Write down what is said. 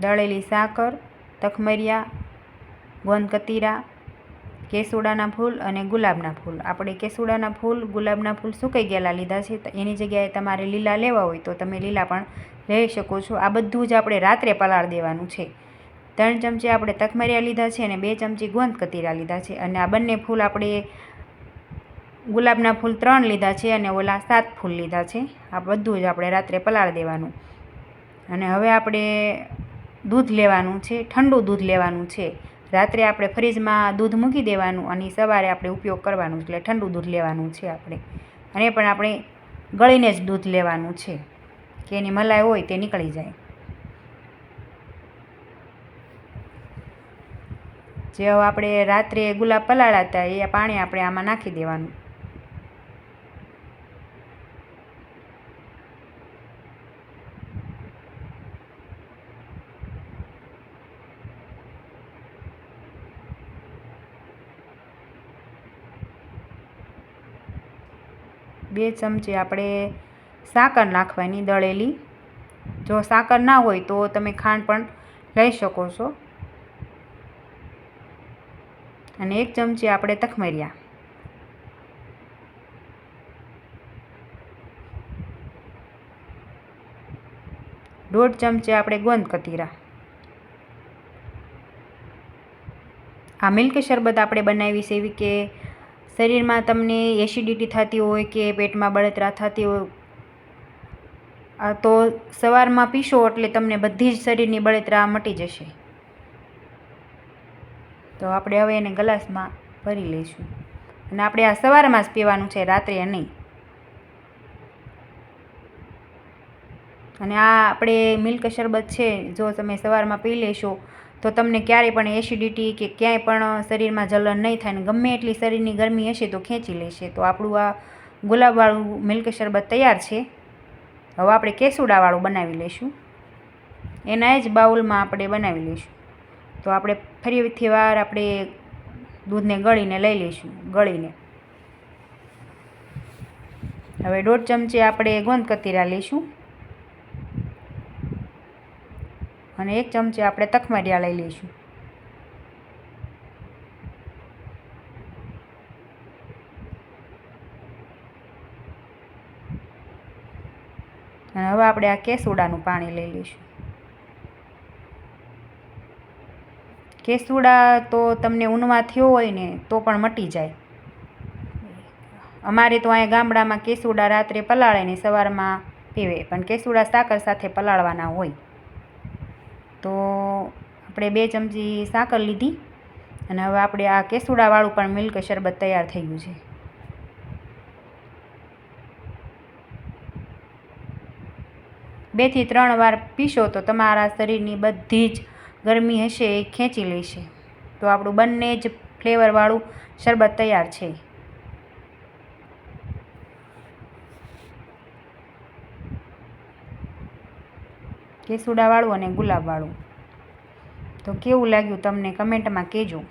દળેલી સાકર, તખમરિયા, ગોંદ કતીરા, કેસુડાના ફૂલ અને ગુલાબના ફૂલ. આપણે કેસુડાના ફૂલ, ગુલાબના ફૂલ સુકાઈ ગયેલા લીધા છે. એની જગ્યાએ તમારે લીલા લેવા હોય તો તમે લીલા પણ લઈ શકો છો. આ બધું જ આપણે રાત્રે પલાળ દેવાનું છે. 3 ચમચી આપણે તખમરિયા લીધા છે અને 2 ચમચી ગોંદ કતીરા લીધા છે. અને આ બંને ફૂલ આપણે ગુલાબના ફૂલ 3 લીધા છે અને ઓલા 7 ફૂલ લીધા છે. આ બધું જ આપણે રાત્રે પલાળ દેવાનું. અને હવે આપણે દૂધ લેવાનું છે, ઠંડુ દૂધ લેવાનું છે. રાત્રે આપણે ફ્રીજમાં દૂધ મૂકી દેવાનું અને સવારે આપણે ઉપયોગ કરવાનું, એટલે ઠંડુ દૂધ લેવાનું છે આપણે. અને પણ આપણે ગળીને જ દૂધ લેવાનું છે કે એની મલાઈ હોય તે નીકળી જાય. જે આપણે રાત્રે ગુલાબ પલાળ્યા હતા એ પાણી આપણે આમાં નાખી દેવાનું. બે ચમચી આપણે સાકર નાખવાની દળેલી. જો સાકર ના હોય તો તમે ખાંડ પણ લઈ શકો છો. અને 1 ચમચી આપણે તખમરિયા. દોઢ ચમચી આપણે ગોંદ કતીરા. આ મિલ્ક શરબત આપણે બનાવી છે એવી કે શરીરમાં તમને એસિડિટી થતી હોય કે પેટમાં બળતરા થતી હોય તો સવારમાં પીશો એટલે તમને બધી જ શરીરની બળતરા મટી જશે. તો આપણે હવે એને ગ્લાસમાં ભરી લઈશું. અને આપણે આ સવારમાં જ પીવાનું છે, રાત્રે નહીં. અને આ આપણે મિલ્ક શરબત છે, જો તમે સવારમાં પી લેશો તો તમને ક્યારેય પણ એસિડિટી કે ક્યાંય પણ શરીરમાં જલન નહીં થાય. ને ગમે એટલી શરીરની ગરમી હશે તો ખેંચી લેશે. તો આપણું આ ગુલાબવાળું મિલ્ક શરબત તૈયાર છે. હવે આપણે કેસુડાવાળું બનાવી લઈશું. એના જ બાઉલમાં આપણે બનાવી લઈશું. તો આપણે ફરીથી વાર આપણે દૂધને ગળીને લઈ લઈશું. ગળીને હવે 1.5 ચમચી આપણે ગોંદ કતીરા લઈશું અને 1 ચમચી આપણે તખમરિયા લઈ લઈશું. અને હવે આપણે આ કેસુડાનું પાણી લઈ લઈશું. કેસુડા તો તમને ઊનવા થયો હોય ને તો પણ મટી જાય. અમારે તો અહીંયા ગામડામાં કેસુડા રાત્રે પલાળે ને સવારમાં પીવે, પણ કેસુડા સાકર સાથે પલાળવાના હોય. તો આપણે 2 ચમચી સાકર લીધી અને હવે આપણે આ કેસુડાવાળું પણ મિલ્ક શરબત તૈયાર થઈ ગયું છે. બે થી 3 વાર પીશો તો તમારા શરીરની બધી જ ગરમી હશે એ ખેંચી લેશે. તો આપણું બંને જ ફ્લેવરવાળું શરબત તૈયાર છે. કેસુડાવાળું અને ગુલાબવાળું. તો કેવું લાગ્યું તમને કમેન્ટમાં કહેજો.